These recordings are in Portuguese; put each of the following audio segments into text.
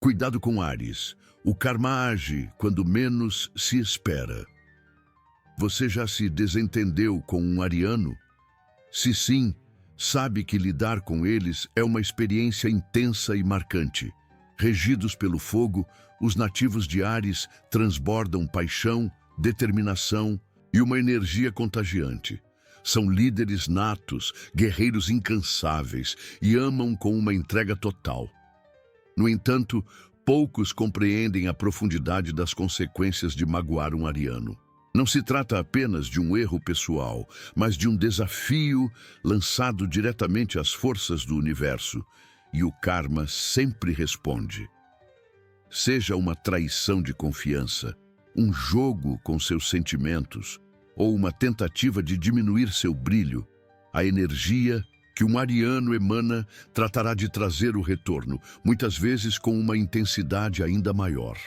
Cuidado com Áries. O karma age quando menos se espera. Você já se desentendeu com um ariano? Se sim, sabe que lidar com eles é uma experiência intensa e marcante. Regidos pelo fogo, os nativos de Áries transbordam paixão, determinação e uma energia contagiante. São líderes natos, guerreiros incansáveis e amam com uma entrega total. No entanto, poucos compreendem a profundidade das consequências de magoar um ariano. Não se trata apenas de um erro pessoal, mas de um desafio lançado diretamente às forças do universo, e o karma sempre responde. Seja uma traição de confiança, um jogo com seus sentimentos, ou uma tentativa de diminuir seu brilho, a energia que um ariano emana tratará de trazer o retorno, muitas vezes com uma intensidade ainda maior.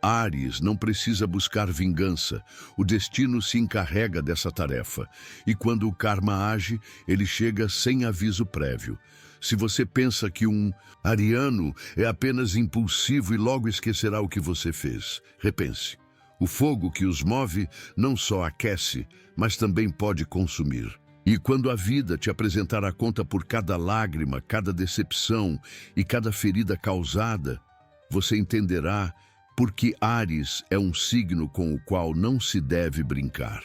Áries não precisa buscar vingança, o destino se encarrega dessa tarefa, e quando o karma age, ele chega sem aviso prévio. Se você pensa que um ariano é apenas impulsivo e logo esquecerá o que você fez, repense. O fogo que os move não só aquece, mas também pode consumir. E quando a vida te apresentar a conta por cada lágrima, cada decepção e cada ferida causada, você entenderá porque Áries é um signo com o qual não se deve brincar.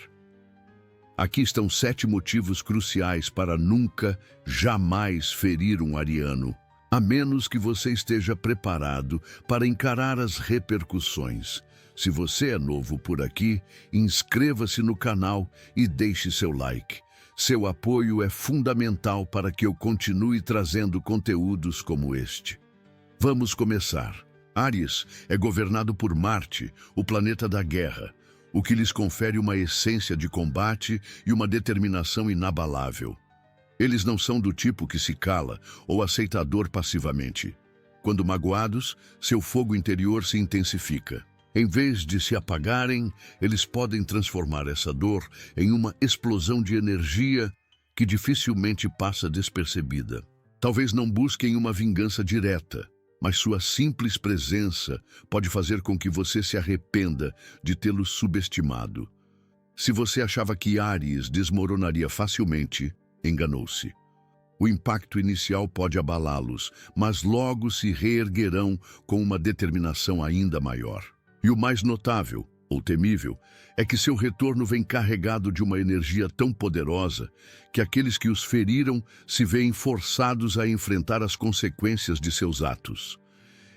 Aqui estão 7 motivos cruciais para nunca, jamais ferir um ariano, a menos que você esteja preparado para encarar as repercussões. Se você é novo por aqui, inscreva-se no canal e deixe seu like. Seu apoio é fundamental para que eu continue trazendo conteúdos como este. Vamos começar. Áries é governado por Marte, o planeta da guerra, o que lhes confere uma essência de combate e uma determinação inabalável. Eles não são do tipo que se cala ou aceita a dor passivamente. Quando magoados, seu fogo interior se intensifica. Em vez de se apagarem, eles podem transformar essa dor em uma explosão de energia que dificilmente passa despercebida. Talvez não busquem uma vingança direta, mas sua simples presença pode fazer com que você se arrependa de tê-lo subestimado. Se você achava que Áries desmoronaria facilmente, enganou-se. O impacto inicial pode abalá-los, mas logo se reerguerão com uma determinação ainda maior. E o mais notável, ou temível, é que seu retorno vem carregado de uma energia tão poderosa que aqueles que os feriram se veem forçados a enfrentar as consequências de seus atos.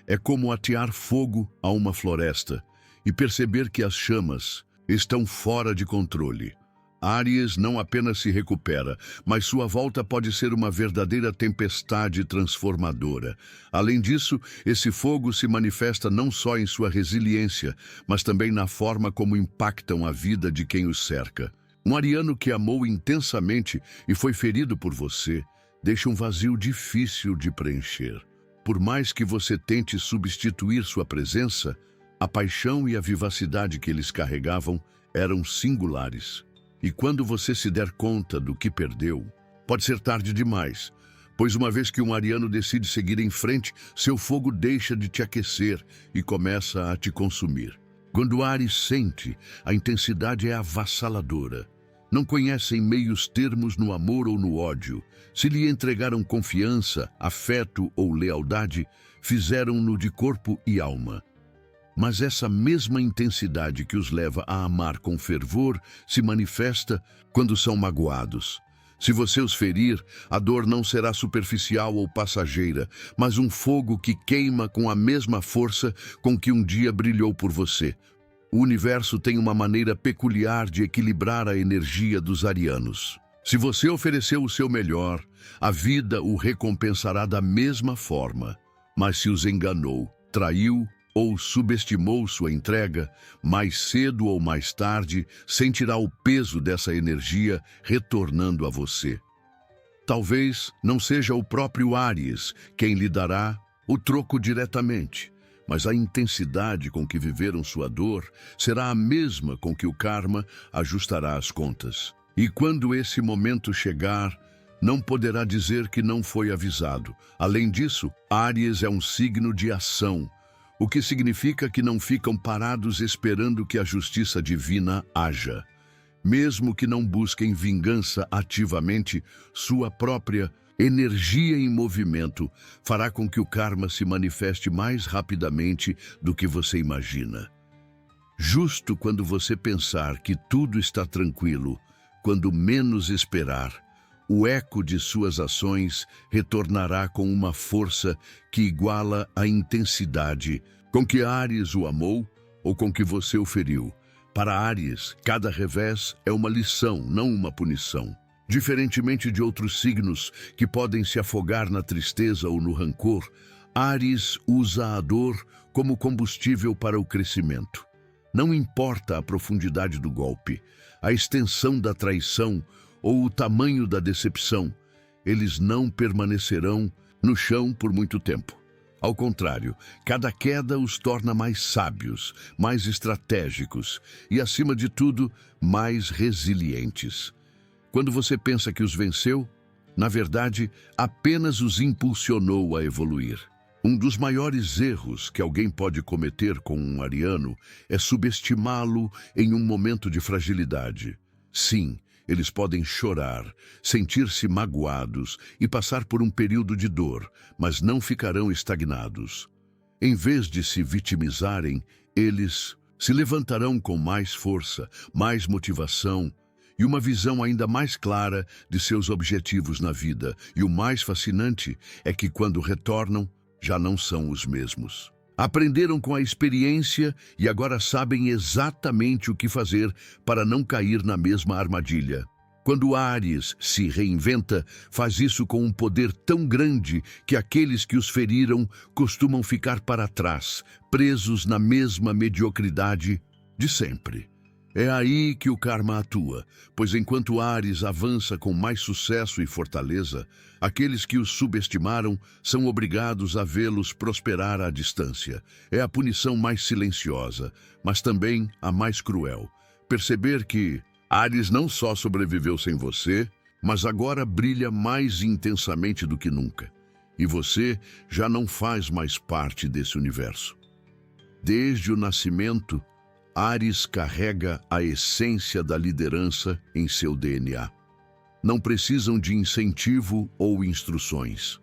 É como atear fogo a uma floresta e perceber que as chamas estão fora de controle. Áries não apenas se recupera, mas sua volta pode ser uma verdadeira tempestade transformadora. Além disso, esse fogo se manifesta não só em sua resiliência, mas também na forma como impactam a vida de quem os cerca. Um ariano que amou intensamente e foi ferido por você deixa um vazio difícil de preencher. Por mais que você tente substituir sua presença, a paixão e a vivacidade que eles carregavam eram singulares. E quando você se der conta do que perdeu, pode ser tarde demais, pois uma vez que um ariano decide seguir em frente, seu fogo deixa de te aquecer e começa a te consumir. Quando Áries sente, a intensidade é avassaladora. Não conhecem meios termos no amor ou no ódio. Se lhe entregaram confiança, afeto ou lealdade, fizeram-no de corpo e alma. Mas essa mesma intensidade que os leva a amar com fervor se manifesta quando são magoados. Se você os ferir, a dor não será superficial ou passageira, mas um fogo que queima com a mesma força com que um dia brilhou por você. O universo tem uma maneira peculiar de equilibrar a energia dos arianos. Se você ofereceu o seu melhor, a vida o recompensará da mesma forma. Mas se os enganou, traiu ou subestimou sua entrega, mais cedo ou mais tarde sentirá o peso dessa energia retornando a você. Talvez não seja o próprio Áries quem lhe dará o troco diretamente, mas a intensidade com que viveram sua dor será a mesma com que o karma ajustará as contas. E quando esse momento chegar, não poderá dizer que não foi avisado. Além disso, Áries é um signo de ação. o que significa que não ficam parados esperando que a justiça divina haja. Mesmo que não busquem vingança ativamente, sua própria energia em movimento fará com que o karma se manifeste mais rapidamente do que você imagina. Justo quando você pensar que tudo está tranquilo, quando menos esperar, o eco de suas ações retornará com uma força que iguala a intensidade com que Áries o amou ou com que você o feriu. Para Áries, cada revés é uma lição, não uma punição. Diferentemente de outros signos que podem se afogar na tristeza ou no rancor, Áries usa a dor como combustível para o crescimento. Não importa a profundidade do golpe, a extensão da traição ou o tamanho da decepção, eles não permanecerão no chão por muito tempo. Ao contrário, cada queda os torna mais sábios, mais estratégicos e, acima de tudo, mais resilientes. Quando você pensa que os venceu, na verdade, apenas os impulsionou a evoluir. Um dos maiores erros que alguém pode cometer com um ariano é subestimá-lo em um momento de fragilidade. Sim, eles podem chorar, sentir-se magoados e passar por um período de dor, mas não ficarão estagnados. Em vez de se vitimizarem, eles se levantarão com mais força, mais motivação e uma visão ainda mais clara de seus objetivos na vida. E o mais fascinante é que, quando retornam, já não são os mesmos. Aprenderam com a experiência e agora sabem exatamente o que fazer para não cair na mesma armadilha. Quando Áries se reinventa, faz isso com um poder tão grande que aqueles que os feriram costumam ficar para trás, presos na mesma mediocridade de sempre. É aí que o karma atua, pois enquanto Áries avança com mais sucesso e fortaleza, aqueles que os subestimaram são obrigados a vê-los prosperar à distância. É a punição mais silenciosa, mas também a mais cruel. Perceber que Áries não só sobreviveu sem você, mas agora brilha mais intensamente do que nunca. E você já não faz mais parte desse universo. Desde o nascimento, Áries carrega a essência da liderança em seu DNA. Não precisam de incentivo ou instruções.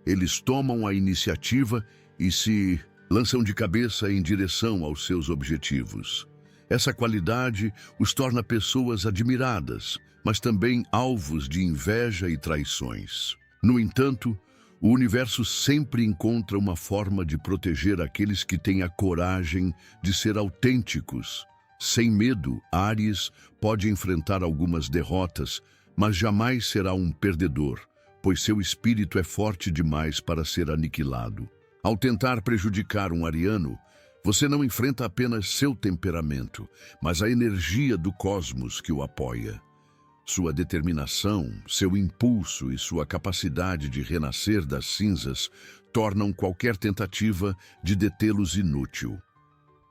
Eles tomam a iniciativa e se lançam de cabeça em direção aos seus objetivos. Essa qualidade os torna pessoas admiradas, mas também alvos de inveja e traições. No entanto, o universo sempre encontra uma forma de proteger aqueles que têm a coragem de ser autênticos. Sem medo, Áries pode enfrentar algumas derrotas, mas jamais será um perdedor, pois seu espírito é forte demais para ser aniquilado. Ao tentar prejudicar um ariano, você não enfrenta apenas seu temperamento, mas a energia do cosmos que o apoia. Sua determinação, seu impulso e sua capacidade de renascer das cinzas tornam qualquer tentativa de detê-los inútil.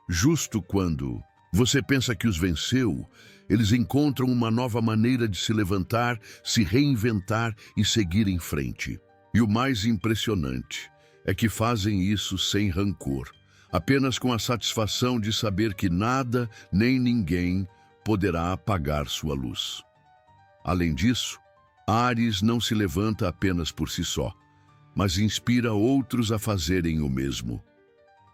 Justo quando você pensa que os venceu, eles encontram uma nova maneira de se levantar, se reinventar e seguir em frente. E o mais impressionante é que fazem isso sem rancor, apenas com a satisfação de saber que nada nem ninguém poderá apagar sua luz. Além disso, Áries não se levanta apenas por si só, mas inspira outros a fazerem o mesmo.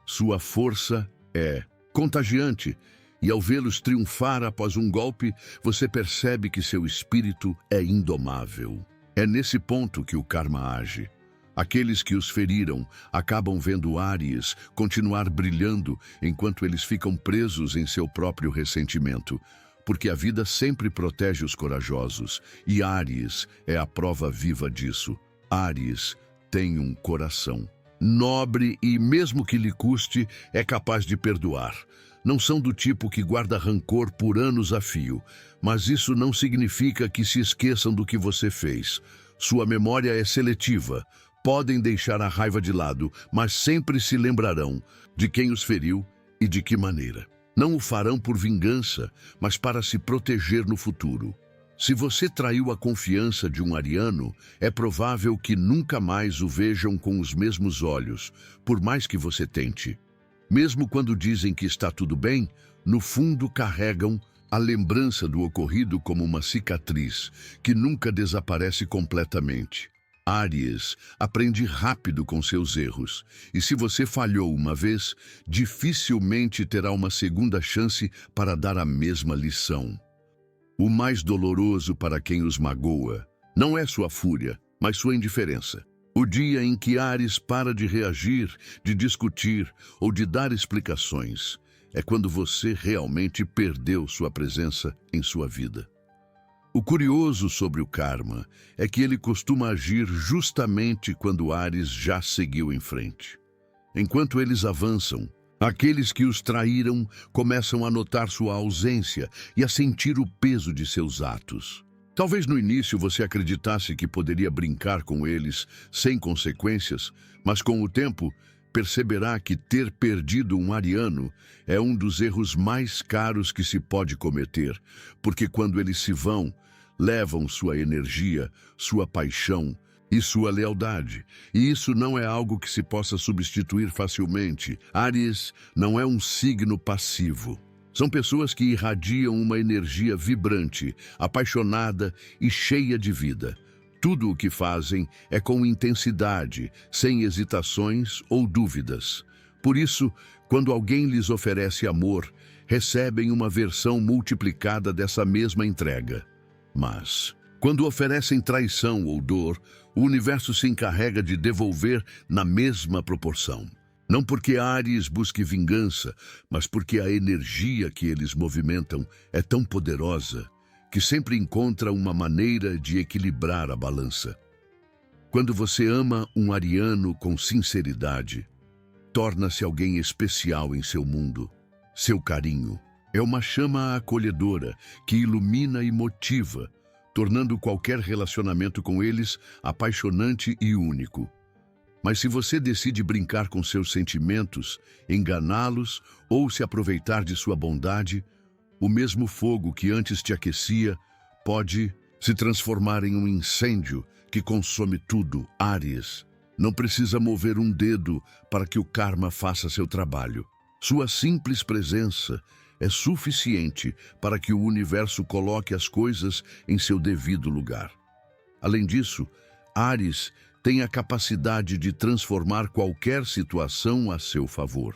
Sua força é contagiante e, ao vê-los triunfar após um golpe, você percebe que seu espírito é indomável. É nesse ponto que o karma age. Aqueles que os feriram acabam vendo Áries continuar brilhando enquanto eles ficam presos em seu próprio ressentimento, porque a vida sempre protege os corajosos, e Áries é a prova viva disso. Áries tem um coração nobre e, mesmo que lhe custe, é capaz de perdoar. Não são do tipo que guarda rancor por anos a fio, mas isso não significa que se esqueçam do que você fez. Sua memória é seletiva. Podem deixar a raiva de lado, mas sempre se lembrarão de quem os feriu e de que maneira. Não o farão por vingança, mas para se proteger no futuro. Se você traiu a confiança de um ariano, é provável que nunca mais o vejam com os mesmos olhos, por mais que você tente. Mesmo quando dizem que está tudo bem, no fundo carregam a lembrança do ocorrido como uma cicatriz que nunca desaparece completamente. Áries aprende rápido com seus erros, e se você falhou uma vez, dificilmente terá uma segunda chance para dar a mesma lição. O mais doloroso para quem os magoa não é sua fúria, mas sua indiferença. O dia em que Áries para de reagir, de discutir ou de dar explicações é quando você realmente perdeu sua presença em sua vida. O curioso sobre o karma é que ele costuma agir justamente quando Áries já seguiu em frente. Enquanto eles avançam, aqueles que os traíram começam a notar sua ausência e a sentir o peso de seus atos. Talvez no início você acreditasse que poderia brincar com eles sem consequências, mas com o tempo perceberá que ter perdido um ariano é um dos erros mais caros que se pode cometer, porque quando eles se vão, levam sua energia, sua paixão e sua lealdade. E isso não é algo que se possa substituir facilmente. Áries não é um signo passivo. São pessoas que irradiam uma energia vibrante, apaixonada e cheia de vida. Tudo o que fazem é com intensidade, sem hesitações ou dúvidas. Por isso, quando alguém lhes oferece amor, recebem uma versão multiplicada dessa mesma entrega. Mas, quando oferecem traição ou dor, o universo se encarrega de devolver na mesma proporção. Não porque Áries busque vingança, mas porque a energia que eles movimentam é tão poderosa que sempre encontra uma maneira de equilibrar a balança. Quando você ama um ariano com sinceridade, torna-se alguém especial em seu mundo. Seu carinho é uma chama acolhedora que ilumina e motiva, tornando qualquer relacionamento com eles apaixonante e único. Mas se você decide brincar com seus sentimentos, enganá-los ou se aproveitar de sua bondade, o mesmo fogo que antes te aquecia pode se transformar em um incêndio que consome tudo. Áries não precisa mover um dedo para que o karma faça seu trabalho. Sua simples presença é suficiente para que o universo coloque as coisas em seu devido lugar. Além disso, Áries tem a capacidade de transformar qualquer situação a seu favor.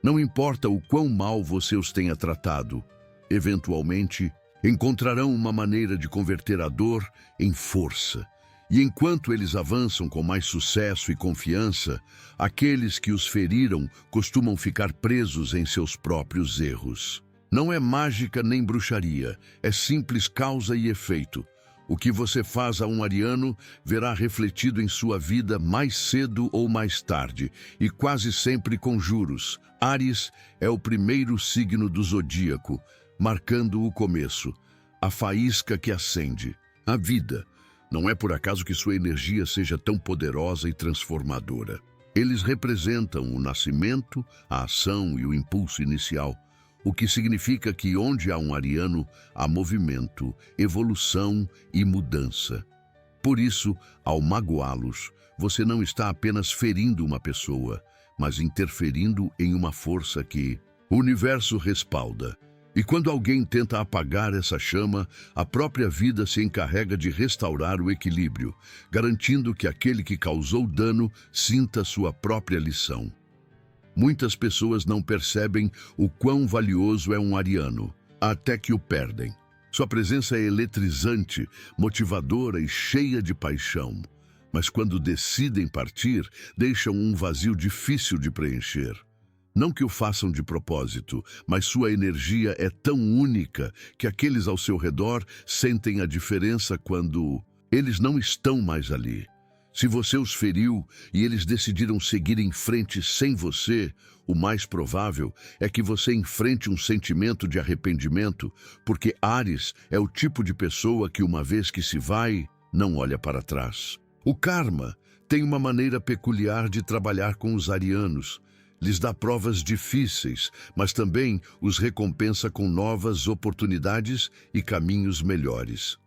Não importa o quão mal você os tenha tratado, eventualmente encontrarão uma maneira de converter a dor em força. E enquanto eles avançam com mais sucesso e confiança, aqueles que os feriram costumam ficar presos em seus próprios erros. Não é mágica nem bruxaria, é simples causa e efeito. O que você faz a um ariano verá refletido em sua vida mais cedo ou mais tarde, e quase sempre com juros. Áries é o primeiro signo do zodíaco, marcando o começo, a faísca que acende, a vida. Não é por acaso que sua energia seja tão poderosa e transformadora. Eles representam o nascimento, a ação e o impulso inicial, o que significa que onde há um ariano, há movimento, evolução e mudança. Por isso, ao magoá-los, você não está apenas ferindo uma pessoa, mas interferindo em uma força que o universo respalda. E quando alguém tenta apagar essa chama, a própria vida se encarrega de restaurar o equilíbrio, garantindo que aquele que causou dano sinta sua própria lição. Muitas pessoas não percebem o quão valioso é um ariano, até que o perdem. Sua presença é eletrizante, motivadora e cheia de paixão. Mas quando decidem partir, deixam um vazio difícil de preencher. Não que o façam de propósito, mas sua energia é tão única que aqueles ao seu redor sentem a diferença quando eles não estão mais ali. Se você os feriu e eles decidiram seguir em frente sem você, o mais provável é que você enfrente um sentimento de arrependimento, porque Áries é o tipo de pessoa que, uma vez que se vai, não olha para trás. O karma tem uma maneira peculiar de trabalhar com os arianos. Lhes dá provas difíceis, mas também os recompensa com novas oportunidades e caminhos melhores.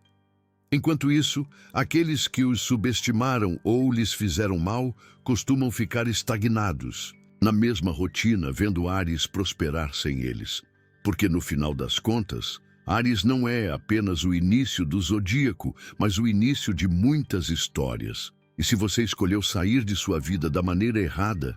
Enquanto isso, aqueles que os subestimaram ou lhes fizeram mal costumam ficar estagnados. na mesma rotina, vendo Áries prosperar sem eles. Porque no final das contas, Áries não é apenas o início do zodíaco, mas o início de muitas histórias. E se você escolheu sair de sua vida da maneira errada,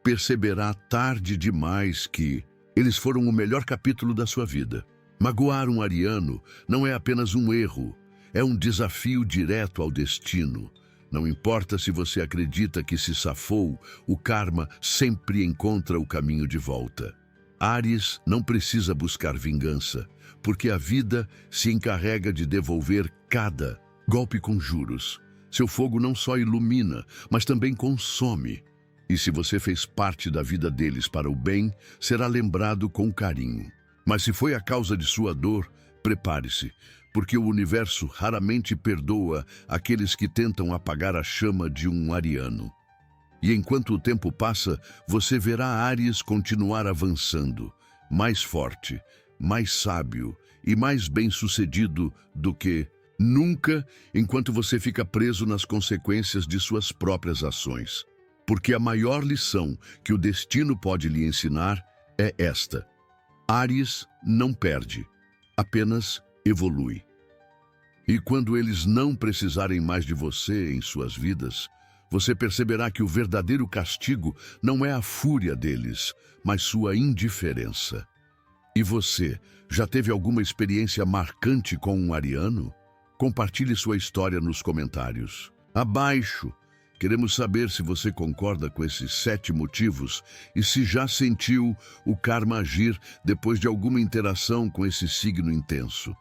perceberá tarde demais que eles foram o melhor capítulo da sua vida. Magoar um ariano não é apenas um erro, é um desafio direto ao destino. Não importa se você acredita que se safou, o karma sempre encontra o caminho de volta. Áries não precisa buscar vingança, porque a vida se encarrega de devolver cada golpe com juros. Seu fogo não só ilumina, mas também consome. E se você fez parte da vida deles para o bem, será lembrado com carinho. Mas se foi a causa de sua dor, prepare-se, porque o universo raramente perdoa aqueles que tentam apagar a chama de um ariano. E enquanto o tempo passa, você verá Áries continuar avançando, mais forte, mais sábio e mais bem-sucedido do que nunca, enquanto você fica preso nas consequências de suas próprias ações. Porque a maior lição que o destino pode lhe ensinar é esta: Áries não perde, apenas evolui. E quando eles não precisarem mais de você em suas vidas, você perceberá que o verdadeiro castigo não é a fúria deles, mas sua indiferença. E você, já teve alguma experiência marcante com um ariano? Compartilhe sua história nos comentários. Abaixo, queremos saber se você concorda com esses 7 motivos e se já sentiu o karma agir depois de alguma interação com esse signo intenso.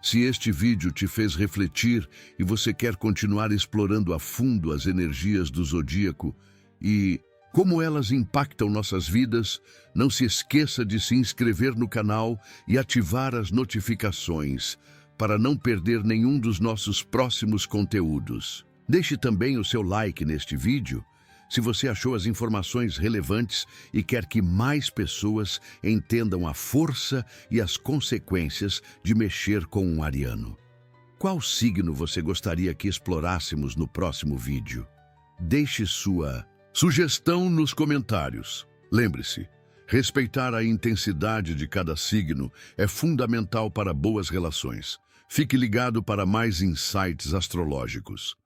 Se este vídeo te fez refletir e você quer continuar explorando a fundo as energias do zodíaco e como elas impactam nossas vidas, não se esqueça de se inscrever no canal e ativar as notificações para não perder nenhum dos nossos próximos conteúdos. Deixe também o seu like neste vídeo se você achou as informações relevantes e quer que mais pessoas entendam a força e as consequências de mexer com um ariano. Qual signo você gostaria que explorássemos no próximo vídeo? Deixe sua sugestão nos comentários. Lembre-se, respeitar a intensidade de cada signo é fundamental para boas relações. Fique ligado para mais insights astrológicos.